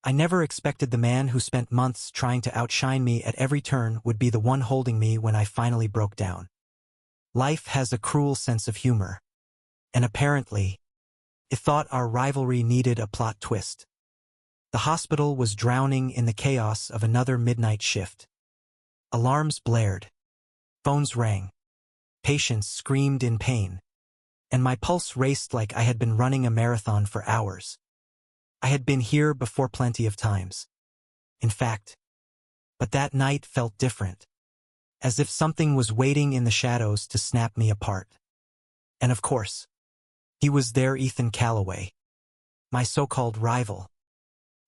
I never expected the man who spent months trying to outshine me at every turn would be the one holding me when I finally broke down. Life has a cruel sense of humor. And apparently, it thought our rivalry needed a plot twist. The hospital was drowning in the chaos of another midnight shift. Alarms blared. Phones rang. Patients screamed in pain. And my pulse raced like I had been running a marathon for hours. I had been here before plenty of times. In fact, but that night felt different. As if something was waiting in the shadows to snap me apart. And of course, he was there, Ethan Calloway. My so-called rival.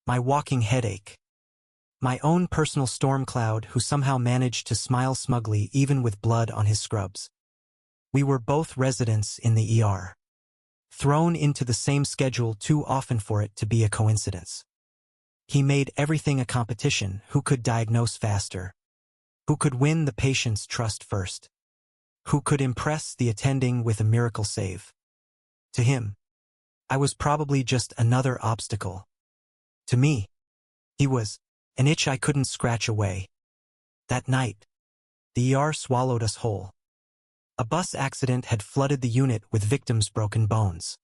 My walking headache. My own personal storm cloud who somehow managed to smile smugly even with blood on his scrubs. We were both residents in the ER. Thrown into the same schedule too often for it to be a coincidence. He made everything a competition: who could diagnose faster, who could win the patient's trust first, who could impress the attending with a miracle save. To him, I was probably just another obstacle. To me, he was an itch I couldn't scratch away. That night, the ER swallowed us whole. A bus accident had flooded the unit with victims' broken bones,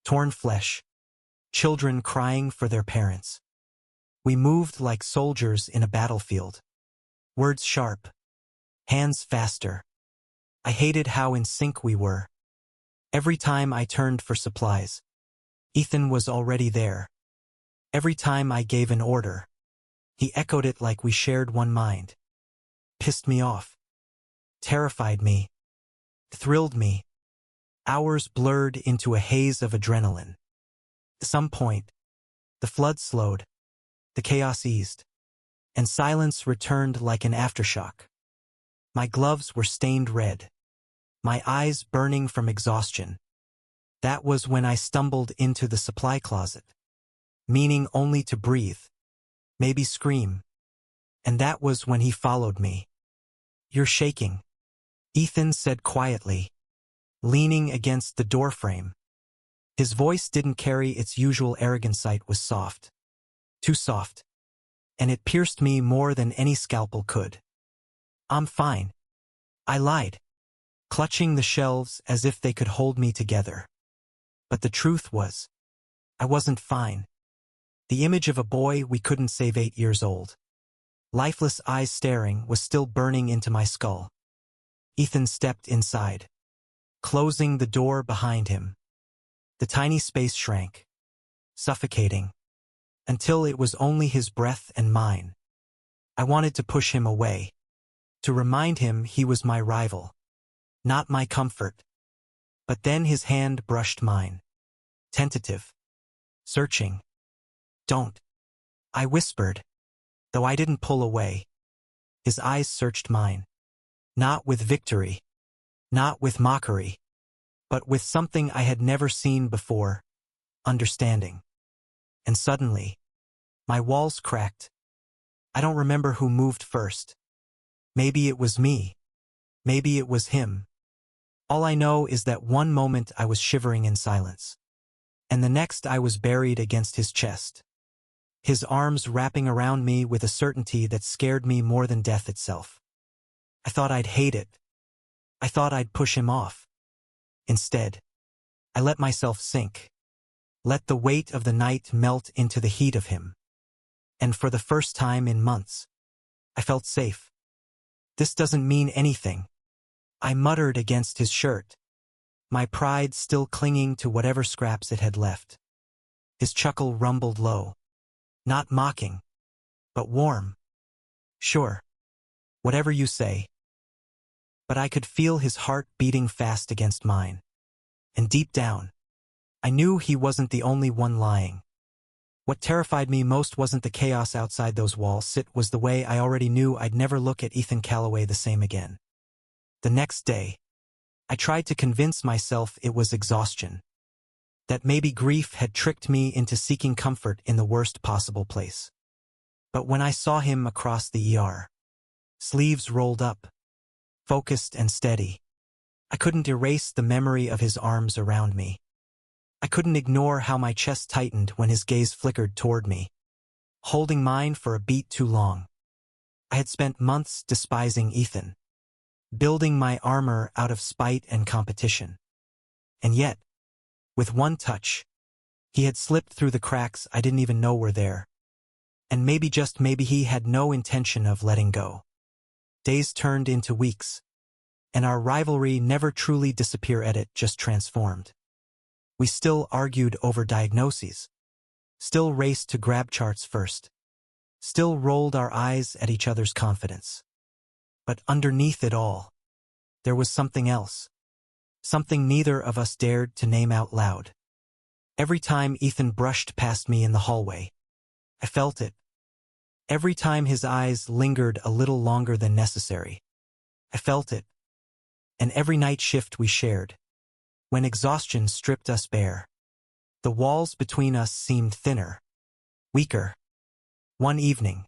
torn flesh, children crying for their parents. We moved like soldiers in a battlefield. Words sharp, hands faster. I hated how in sync we were. Every time I turned for supplies, Ethan was already there. Every time I gave an order, he echoed it like we shared one mind. Pissed me off. Terrified me. Thrilled me. Hours blurred into a haze of adrenaline. At some point, the flood slowed, the chaos eased, and silence returned like an aftershock. My gloves were stained red, my eyes burning from exhaustion. That was when I stumbled into the supply closet, meaning only to breathe, maybe scream. And that was when he followed me. "You're shaking," Ethan said quietly, leaning against the doorframe. His voice didn't carry its usual arrogance. It was soft. Too soft. And it pierced me more than any scalpel could. "I'm fine," I lied, clutching the shelves as if they could hold me together. But the truth was, I wasn't fine. The image of a boy we couldn't save 8 years old, lifeless eyes staring, was still burning into my skull. Ethan stepped inside, closing the door behind him. The tiny space shrank, suffocating, until it was only his breath and mine. I wanted to push him away, to remind him he was my rival, not my comfort. But then his hand brushed mine. Tentative. Searching. "Don't," I whispered, though I didn't pull away. His eyes searched mine. Not with victory. Not with mockery. But with something I had never seen before. Understanding. And suddenly, my walls cracked. I don't remember who moved first. Maybe it was me. Maybe it was him. All I know is that one moment I was shivering in silence. And the next I was buried against his chest. His arms wrapping around me with a certainty that scared me more than death itself. I thought I'd hate it. I thought I'd push him off. Instead, I let myself sink. Let the weight of the night melt into the heat of him. And for the first time in months, I felt safe. "This doesn't mean anything," I muttered against his shirt, my pride still clinging to whatever scraps it had left. His chuckle rumbled low. Not mocking, but warm. "Sure. Whatever you say." But I could feel his heart beating fast against mine. And deep down, I knew he wasn't the only one lying. What terrified me most wasn't the chaos outside those walls, it was the way I already knew I'd never look at Ethan Calloway the same again. The next day, I tried to convince myself it was exhaustion. That maybe grief had tricked me into seeking comfort in the worst possible place. But when I saw him across the ER, sleeves rolled up, focused and steady, I couldn't erase the memory of his arms around me. I couldn't ignore how my chest tightened when his gaze flickered toward me. holding mine for a beat too long. I had spent months despising Ethan, building my armor out of spite and competition. And yet, with one touch, he had slipped through the cracks I didn't even know were there. And maybe, just maybe, he had no intention of letting go. Days turned into weeks, and our rivalry never truly disappeared, it just transformed. We still argued over diagnoses, still raced to grab charts first, still rolled our eyes at each other's confidence. But underneath it all, there was something else, something neither of us dared to name out loud. Every time Ethan brushed past me in the hallway, I felt it. Every time his eyes lingered a little longer than necessary, I felt it. And every night shift we shared, when exhaustion stripped us bare, the walls between us seemed thinner, weaker. One evening,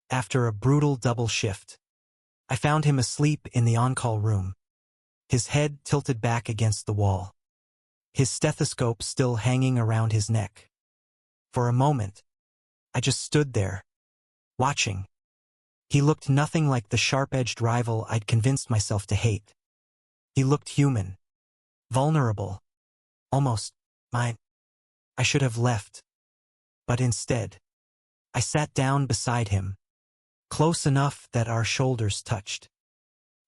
after a brutal double shift, I found him asleep in the on-call room, his head tilted back against the wall, his stethoscope still hanging around his neck. For a moment, I just stood there, watching. He looked nothing like the sharp-edged rival I'd convinced myself to hate. He looked human, vulnerable, almost mine. I should have left. But instead, I sat down beside him, close enough that our shoulders touched.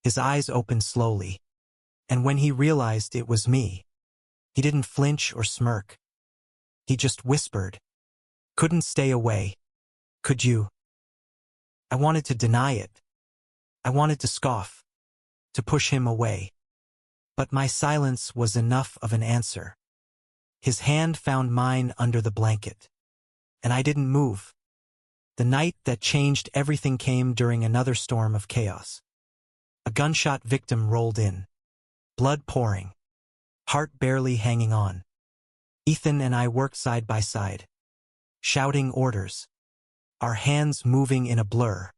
His eyes opened slowly, and when he realized it was me, he didn't flinch or smirk. He just whispered, "Couldn't stay away, could you?" I wanted to deny it. I wanted to scoff, to push him away. But my silence was enough of an answer. His hand found mine under the blanket, and I didn't move. The night that changed everything came during another storm of chaos. A gunshot victim rolled in, blood pouring, heart barely hanging on. Ethan and I worked side by side, shouting orders, our hands moving in a blur.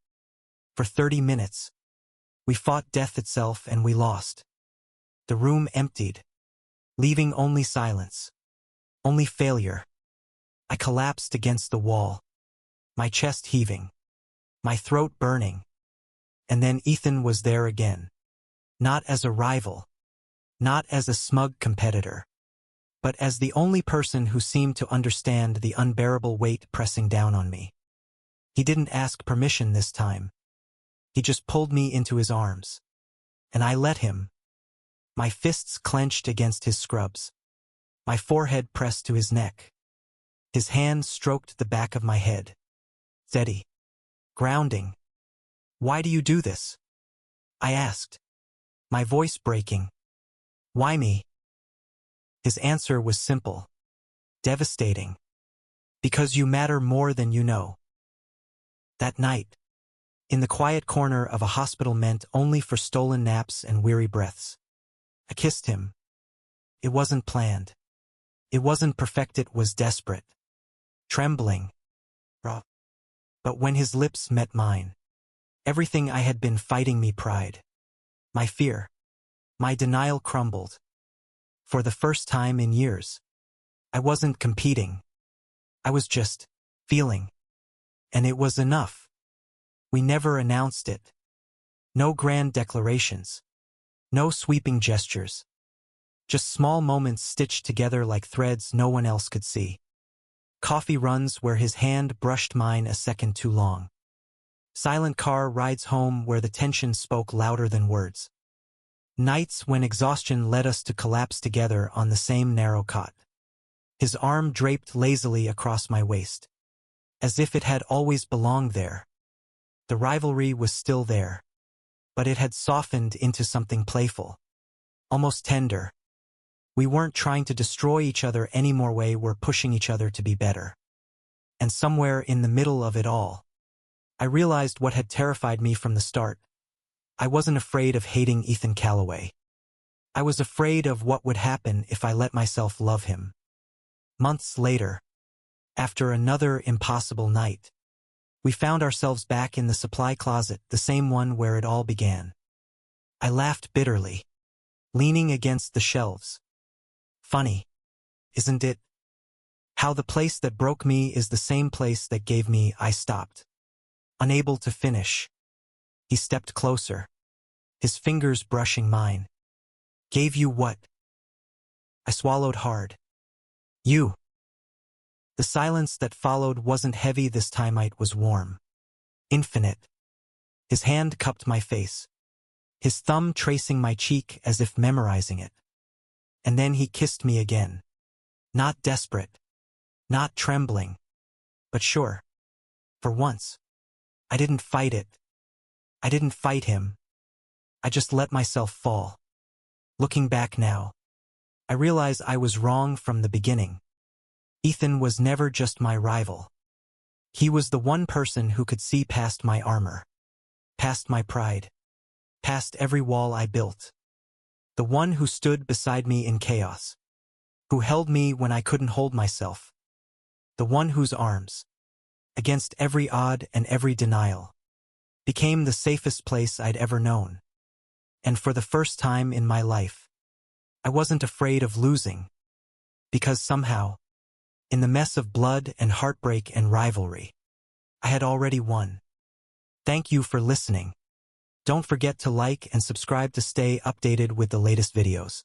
For 30 minutes, we fought death itself, and we lost. The room emptied, leaving only silence, only failure. I collapsed against the wall, my chest heaving, my throat burning. And then Ethan was there again. Not as a rival, not as a smug competitor, but as the only person who seemed to understand the unbearable weight pressing down on me. He didn't ask permission this time. He just pulled me into his arms. And I let him. My fists clenched against his scrubs, my forehead pressed to his neck. His hand stroked the back of my head. Steady. Grounding. "Why do you do this?" I asked, my voice breaking. "Why me?" His answer was simple, devastating. "Because you matter more than you know." That night, in the quiet corner of a hospital meant only for stolen naps and weary breaths, I kissed him. It wasn't planned. It wasn't perfect, it was desperate. Trembling. Raw. But when his lips met mine, everything I had been fighting, my pride, my fear, my denial crumbled. For the first time in years, I wasn't competing. I was just feeling. And it was enough. We never announced it. No grand declarations. No sweeping gestures. Just small moments stitched together like threads no one else could see. Coffee runs where his hand brushed mine a second too long. Silent car rides home where the tension spoke louder than words. Nights when exhaustion led us to collapse together on the same narrow cot. His arm draped lazily across my waist, as if it had always belonged there. The rivalry was still there, but it had softened into something playful, almost tender. We weren't trying to destroy each other anymore, we were pushing each other to be better. And somewhere in the middle of it all, I realized what had terrified me from the start. I wasn't afraid of hating Ethan Calloway. I was afraid of what would happen if I let myself love him. Months later, after another impossible night, we found ourselves back in the supply closet, the same one where it all began. I laughed bitterly, leaning against the shelves. Funny, isn't it? How the place that broke me is the same place that gave me. I stopped. Unable to finish. He stepped closer, his fingers brushing mine. Gave you what? I swallowed hard. You. The silence that followed wasn't heavy this time, it was warm. Infinite. His hand cupped my face, his thumb tracing my cheek as if memorizing it. And then he kissed me again. Not desperate, not trembling, but sure. For once. I didn't fight it. I didn't fight him. I just let myself fall. Looking back now, I realize I was wrong from the beginning. Ethan was never just my rival. He was the one person who could see past my armor, past my pride, past every wall I built. The one who stood beside me in chaos, who held me when I couldn't hold myself. The one whose arms, against every odd and every denial, became the safest place I'd ever known. And for the first time in my life, I wasn't afraid of losing, because somehow, in the mess of blood and heartbreak and rivalry, I had already won. Thank you for listening. Don't forget to like and subscribe to stay updated with the latest videos.